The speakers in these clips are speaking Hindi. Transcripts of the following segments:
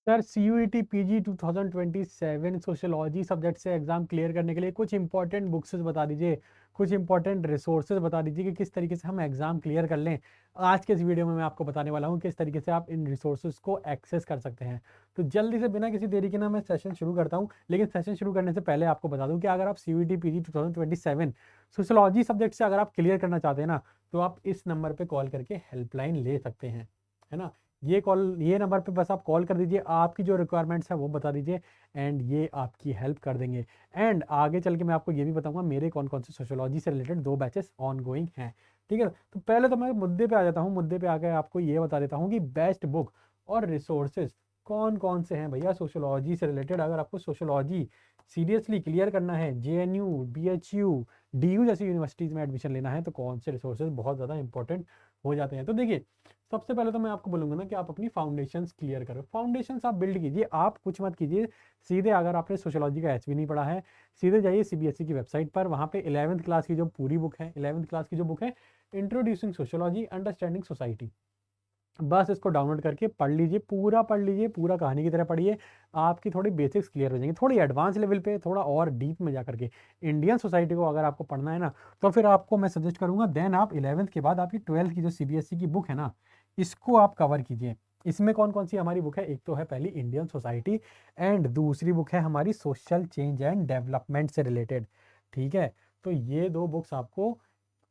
Sir CUET PG 2027 sociology subject से एग्जाम क्लियर करने के लिए कुछ इंपॉर्टेंट बुक्स बता दीजिए, कुछ इंपॉर्टेंट रिसोर्सेज बता दीजिए कि किस तरीके से हम एग्जाम क्लियर कर लें। आज के इस वीडियो में मैं आपको बताने वाला हूँ किस तरीके से आप इन रिसोर्सेज को एक्सेस कर सकते हैं। तो जल्दी से बिना किसी देरी के ना मैं सेशन शुरू करता हूँ, लेकिन सेशन शुरू करने से पहले आपको बता दूँ कि अगर आप CUET PG 2027 सोशियोलॉजी सब्जेक्ट से अगर आप क्लियर करना चाहते हैं ना, तो आप इस नंबर पर कॉल करके हेल्पलाइन ले सकते हैं, है ना। ये नंबर पे बस आप कॉल कर दीजिए, आपकी जो रिक्वायरमेंट्स है वो बता दीजिए एंड ये आपकी हेल्प कर देंगे। एंड आगे चल के मैं आपको ये भी बताऊंगा मेरे कौन कौन से सोशियोलॉजी से रिलेटेड 2 बैचेस ऑन गोइंग हैं। ठीक है, तो पहले तो मैं मुद्दे पे आ जाता हूँ। मुद्दे पे आके आपको ये बता देता हूँ कि बेस्ट बुक और रिसोर्सेज कौन कौन से हैं भैया सोशियोलॉजी से रिलेटेड। अगर आपको सोशियोलॉजी सीरियसली क्लियर करना है, JNU, BHU, DU जैसी यूनिवर्सिटीज़ में एडमिशन लेना है, तो कौन से रिसोर्सेज बहुत ज़्यादा इंपॉर्टेंट हो जाते हैं। तो देखिए, सबसे पहले तो मैं आपको बोलूंगा ना कि आप अपनी फाउंडेशंस क्लियर करो। फाउंडेशंस आप बिल्ड कीजिए, आप कुछ मत कीजिए। सीधे अगर आपने सोशियोलॉजी का HV नहीं पढ़ा है, सीधे जाइए CBSE की वेबसाइट पर। वहाँ पे 11th क्लास की जो पूरी बुक है, 11th क्लास की जो बुक है, इंट्रोड्यूसिंग सोशियोलॉजी अंडरस्टैंडिंग सोसाइटी, बस इसको डाउनलोड करके पढ़ लीजिए, पूरा पढ़ लीजिए, पूरा कहानी की तरह पढ़िए। आपकी थोड़ी बेसिक्स क्लियर हो जाएंगे। थोड़ी एडवांस लेवल पे, थोड़ा और डीप में जा करके इंडियन सोसाइटी को अगर आपको पढ़ना है ना, तो फिर आपको मैं सजेस्ट करूंगा देन आप 11th के बाद आपकी 12th की जो CBSE की बुक है ना, इसको आप कवर कीजिए। इसमें कौन कौन सी हमारी बुक है? एक तो है पहली इंडियन सोसाइटी, एंड दूसरी बुक है हमारी सोशल चेंज एंड डेवलपमेंट से रिलेटेड। ठीक है, तो ये 2 बुक्स आपको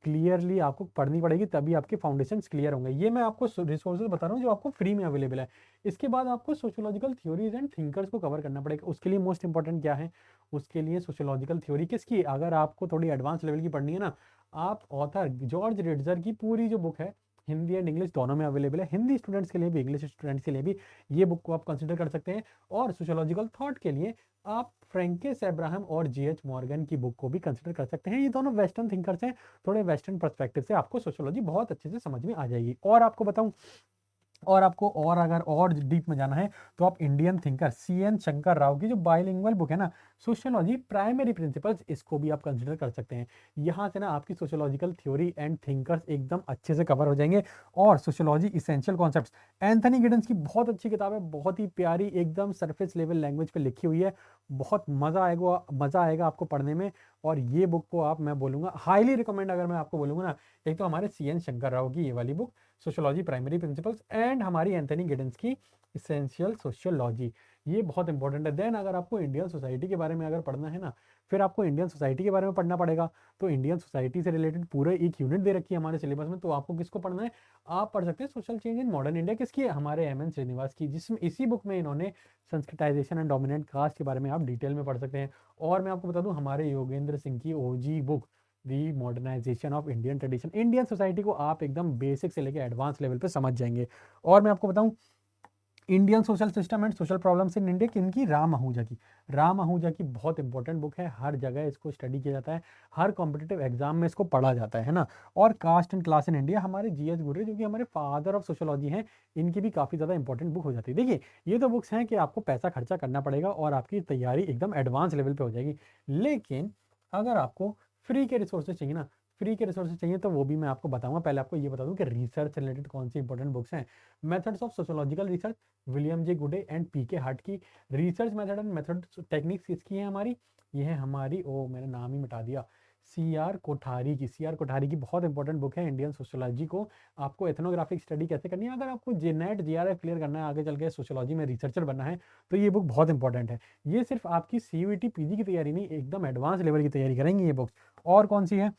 क्लियरली आपको पढ़नी पड़ेगी, तभी आपके फाउंडेशंस क्लियर होंगे। ये मैं आपको रिसोर्सेज बता रहा हूँ जो आपको फ्री में अवेलेबल है। इसके बाद आपको सोशियोलॉजिकल थ्योरीज एंड थिंकर्स को कवर करना पड़ेगा। उसके लिए मोस्ट इंपॉर्टेंट क्या है? उसके लिए सोशियोलॉजिकल थ्योरी किसकी, अगर आपको थोड़ी एडवांस लेवल की पढ़नी है ना, आप ऑथर जॉर्ज रिट्जर की पूरी जो बुक है, हिंदी एंड इंग्लिश दोनों में अवेलेबल है। हिंदी स्टूडेंट्स के लिए भी, इंग्लिश स्टूडेंट्स के लिए भी ये बुक को आप कंसिडर कर सकते हैं। और सोशियोलॉजिकल थॉट के लिए आप फ्रेंकिस एब्राहम और JH मॉर्गन की बुक को भी कंसिडर कर सकते हैं। ये दोनों वेस्टर्न थिंकर्स हैं। थोड़े वेस्टर्न पर्सपेक्टिव से आपको सोशियोलॉजी बहुत अच्छे से समझ में आ जाएगी। और आपको बताऊं, और आपको और अगर और डीप में जाना है, तो आप Indian thinker CN Shankar Rao की जो बाइलिंगुअल बुक है ना, सोशियोलॉजी प्राइमरी प्रिंसिपल्स, इसको भी आप कंसिडर कर सकते हैं। यहाँ से ना आपकी सोशियोलॉजिकल थ्योरी एंड थिंकर्स एकदम अच्छे से कवर हो जाएंगे। और sociology essential concepts, Anthony Giddens की बहुत अच्छी किताब है, बहुत ही प्यारी, एकदम सरफेस लेवल लैंग्वेज पे लिखी हुई है। बहुत मज़ा आएगा आपको पढ़ने में। और ये बुक को आप, मैं बोलूँगा हाईली रिकमेंड, अगर मैं आपको बोलूँगा ना, एक तो हमारे CN शंकर राव की ये वाली book sociology primary principles, and हमारी एंथनी गिडन्स की इसेंशियल सोशियोलॉजी, ये बहुत इंपॉर्टेंट है। देन अगर आपको इंडियन सोसाइटी के बारे में अगर पढ़ना है ना, फिर आपको इंडियन सोसाइटी के बारे में पढ़ना पड़ेगा। तो इंडियन सोसाइटी से रिलेटेड पूरे एक यूनिट दे रखी है हमारे सिलेबस में, तो आपको किसको पढ़ना है? आप पढ़ सकते हैं social change in modern India, किसकी है? हमारे MN श्रीनिवास की, जिसमें इसी बुक में इन्होंने संस्कृताइजेशन एंड डोमिनेंट कास्ट के बारे में आप डिटेल में पढ़ सकते हैं। और मैं आपको बता दूं, हमारे योगेंद्र सिंह की OG book the modernisation of Indian tradition, Indian society को आप एकदम बेसिक से लेकर एडवांस लेवल पे समझ जाएंगे। और मैं आपको बताऊं, Indian social system and social problems in India किनकी? राम आहूजा की। राम आहूजा की बहुत इंपॉर्टेंट बुक है, हर जगह इसको स्टडी किया जाता है, हर कॉम्पिटिटिव एग्जाम में इसको पढ़ा जाता है ना। और caste and class in India, हमारे GS गुर्रे जो कि हमारे फादर ऑफ सोशोलॉजी हैं, इनकी भी काफ़ी ज़्यादा इंपॉर्टेंट बुक हो जाती है। देखिए, ये तो बुक्स हैं कि आपको पैसा खर्चा करना पड़ेगा और आपकी तैयारी एकदम एडवांस लेवल पे हो जाएगी। लेकिन अगर आपको फ्री के रिसोर्सेज चाहिए ना, फ्री के रिसोर्सेज चाहिए, तो वो भी मैं आपको बताऊंगा। पहले आपको ये बता दूं कि रिसर्च रिलेटेड कौन सी इंपॉर्टेंट बुक्स हैं। Methods of sociological research, William J गुडे एंड PK हार्ट की। Research method and method techniques किसकी है? हमारी, ये है हमारी, ओ मैंने नाम ही मिटा दिया, CR कोठारी की। CR कोठारी की बहुत इंपॉर्टेंट बुक है इंडियन सोशोलॉजी को, आपको एथनोग्राफिक स्टडी कैसे करनी है। अगर आपको JNET JRF क्लियर करना है, आगे चल के सोशोलॉजी में रिसर्चर बनना है, तो ये बुक बहुत इंपॉर्टेंट है। ये सिर्फ आपकी CUET PG की तैयारी नहीं, एकदम एडवांस लेवल की तैयारी करेंगे ये बुक्स। और कौन सी है?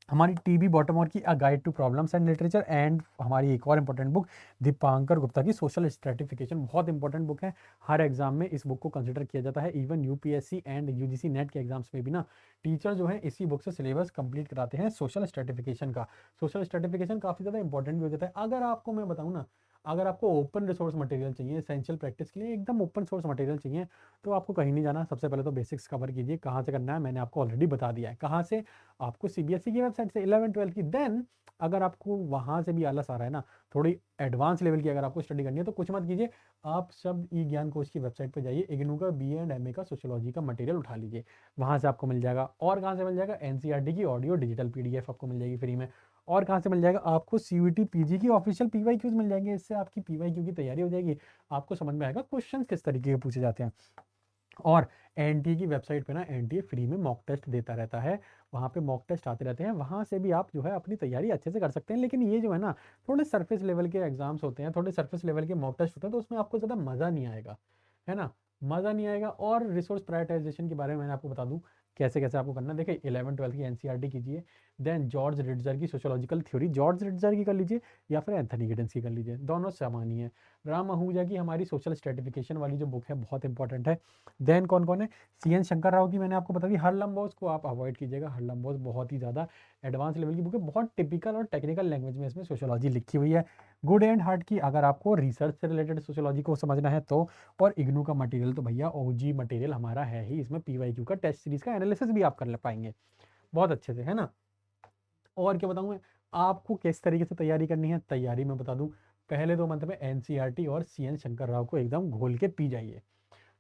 हमारी TB बॉटमोर की a guide to problems and literature, and हमारी एक और इंपॉर्टेंट बुक दीपांकर गुप्ता की सोशल स्ट्रेटिफिकेशन, बहुत इंपॉर्टेंट बुक है। हर एग्जाम में इस बुक को कंसिडर किया जाता है। Even UPSC and UGC net के एग्जाम्स में भी ना, टीचर जो है इसी बुक से सिलेबस कंप्लीट कराते हैं सोशल स्ट्रेटिफिकेशन का। सोशल स्ट्रेटिफिकेशन काफ़ी ज़्यादा इंपॉर्टेंट भी हो जाता है। अगर आपको मैं बताऊँ ना, अगर आपको ओपन रिसोर्स मटेरियल चाहिए, एसेंशियल प्रैक्टिस के लिए एकदम ओपन सोर्स मटेरियल चाहिए, तो आपको कहीं नहीं जाना। सबसे पहले तो बेसिक्स कवर कीजिए। कहाँ से करना है मैंने आपको ऑलरेडी बता दिया है। कहाँ से? आपको CBSE की वेबसाइट से 11-12 की। देन अगर आपको वहाँ से भी आलस आ रहा है ना, थोड़ी एडवांस लेवल की अगर आपको स्टडी करनी है, तो कुछ मत कीजिए, आप शब्द ई ज्ञान कोश की वेबसाइट पर जाइए, इग्नू का BA एंड MA का सोशियोलॉजी का मटेरियल उठा लीजिए, वहाँ से आपको मिल जाएगा। और कहाँ से मिल जाएगा? NCERT की ऑडियो डिजिटल PDF आपको मिल जाएगी फ्री में। और कहाँ से मिल जाएगा आपको, CUET PG की ऑफिशियल PYQs मिल जाएंगे। इससे आपकी PYQ की तैयारी हो जाएगी, आपको समझ में आएगा क्वेश्चन किस तरीके के पूछे जाते हैं। और एनटीए की वेबसाइट पे ना एनटीए फ्री में मॉक टेस्ट देता रहता है, वहाँ पे मॉक टेस्ट आते रहते हैं, वहाँ से भी आप जो है अपनी तैयारी अच्छे से कर सकते हैं। लेकिन ये जो है ना थोड़े सरफेस लेवल के एग्जाम्स होते हैं, थोड़े सरफेस लेवल के मॉक टेस्ट होते हैं, तो उसमें आपको ज़्यादा मज़ा नहीं आएगा, है ना, मज़ा नहीं आएगा। और रिसोर्स प्रायोरिटाइजेशन के बारे में मैंने आपको बता दूं कैसे कैसे आपको करना है। देखिए 11th 12th की एनसीईआरटी कीजिए, देन जॉर्ज रिट्जर की सोशियोलॉजिकल थ्योरी, जॉर्ज रिट्जर की कर लीजिए या फिर एंथनी गिडेंस की कर लीजिए, दोनों समान ही है। राम आहूजा की हमारी सोशल स्ट्रेटिफिकेशन वाली जो बुक है बहुत इंपॉर्टेंट है। देन कौन कौन है, CN शंकर राव की मैंने आपको बता दी। हरलम बोस को आप अवॉइड कीजिएगा, हरलम बोस बहुत ही ज़्यादा एडवांस लेवल की बुक है, बहुत टिपिकल और टेक्निकल लैंग्वेज में इसमें सोशियोलॉजी लिखी हुई है। गुड एंड हार्ट की अगर आपको रिसर्च से रिलेटेड सोशियोलॉजी को समझना है तो, और इग्नू का मटेरियल तो भैया OG मटेरियल हमारा है ही, इसमें PYQ का टेस्ट सीरीज का एनालिसिस भी आप कर ले पाएंगे बहुत अच्छे से, है ना। और क्या बताऊँ मैं आपको किस तरीके से तैयारी करनी है, तैयारी में बता दूं, पहले 2 मंथ में NCERT और CN शंकर राव को एकदम घोल के पी जाइए।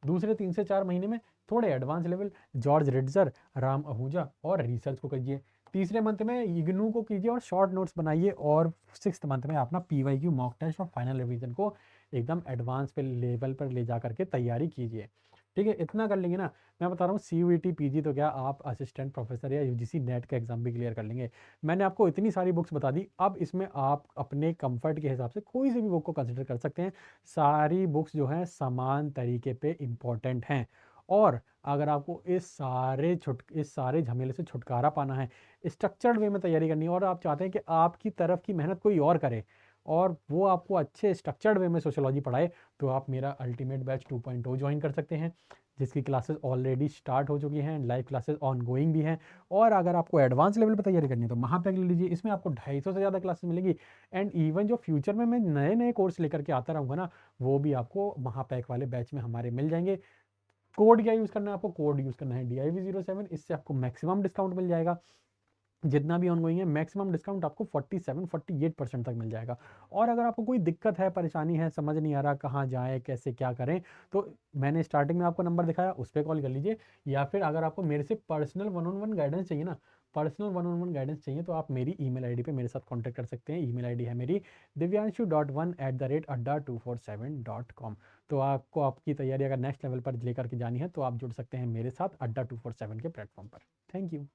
दूसरे 3 से 4 महीने में थोड़े advance level George रिट्जर, Ram Ahuja और रिसर्च को कीजिए। तीसरे मंथ में इग्नू को कीजिए और शॉर्ट नोट्स बनाइए। और 6th मंथ में अपना PYQ मॉक टेस्ट और फाइनल रिवीजन को एकदम एडवांस पे लेवल पर ले जा करके तैयारी कीजिए। ठीक है, इतना कर लेंगे ना, मैं बता रहा हूँ CUET PG तो क्या, आप असिस्टेंट प्रोफेसर या UGC नेट का एग्जाम भी क्लियर कर लेंगे। मैंने आपको इतनी सारी बुक्स बता दी, अब इसमें आप अपने कंफर्ट के हिसाब से कोई सी भी बुक को कंसिडर कर सकते हैं। सारी बुक्स जो हैं समान तरीके पे इम्पोर्टेंट हैं। और अगर आपको इस सारे झमेले से छुटकारा पाना है, स्ट्रक्चर्ड वे में तैयारी करनी है, और आप चाहते हैं कि आपकी तरफ की मेहनत कोई और करे और वो आपको अच्छे स्ट्रक्चर्ड वे में सोशियोलॉजी पढ़ाए, तो आप मेरा अल्टीमेट बैच 2.0 ज्वाइन कर सकते हैं, जिसकी क्लासेस ऑलरेडी स्टार्ट हो चुकी हैं, लाइव क्लासेस ऑन गोइंग भी हैं। और अगर आपको एडवांस लेवल पर तैयारी करनी है तो महापैक ले लीजिए, इसमें आपको 250 से ज़्यादा क्लासेस मिलेगी। एंड इवन जो फ्यूचर में मैं नए नए कोर्स लेकर के आता रहूँगा ना, वो भी आपको महापैक वाले बैच में हमारे मिल जाएंगे। कोड क्या यूज़ करना है आपको, कोड यूज़ करना है DIV07, इससे आपको मैक्सिमम डिस्काउंट मिल जाएगा। जितना भी ऑनगोइंग है मैक्सिमम डिस्काउंट आपको 47-48% तक मिल जाएगा। और अगर आपको कोई दिक्कत है, परेशानी है, समझ नहीं आ रहा कहाँ जाएँ कैसे क्या करें, तो मैंने स्टार्टिंग में आपको नंबर दिखाया उस पर कॉल कर लीजिए। या फिर अगर आपको मेरे से पर्सनल 1-on-1 गाइडेंस चाहिए ना, पर्सनल 1-on-1 गाइडेंस चाहिए, तो आप मेरी ईमेल आईडी पे मेरे साथ कांटेक्ट कर सकते हैं। ईमेल आईडी है मेरी divyanshu.1@adda247.com। तो आपको आपकी तैयारी अगर नेक्स्ट लेवल पर लेकर के जानी है तो आप जुड़ सकते हैं मेरे साथ अड्डा 247 के प्लेटफॉर्म पर। Thank you.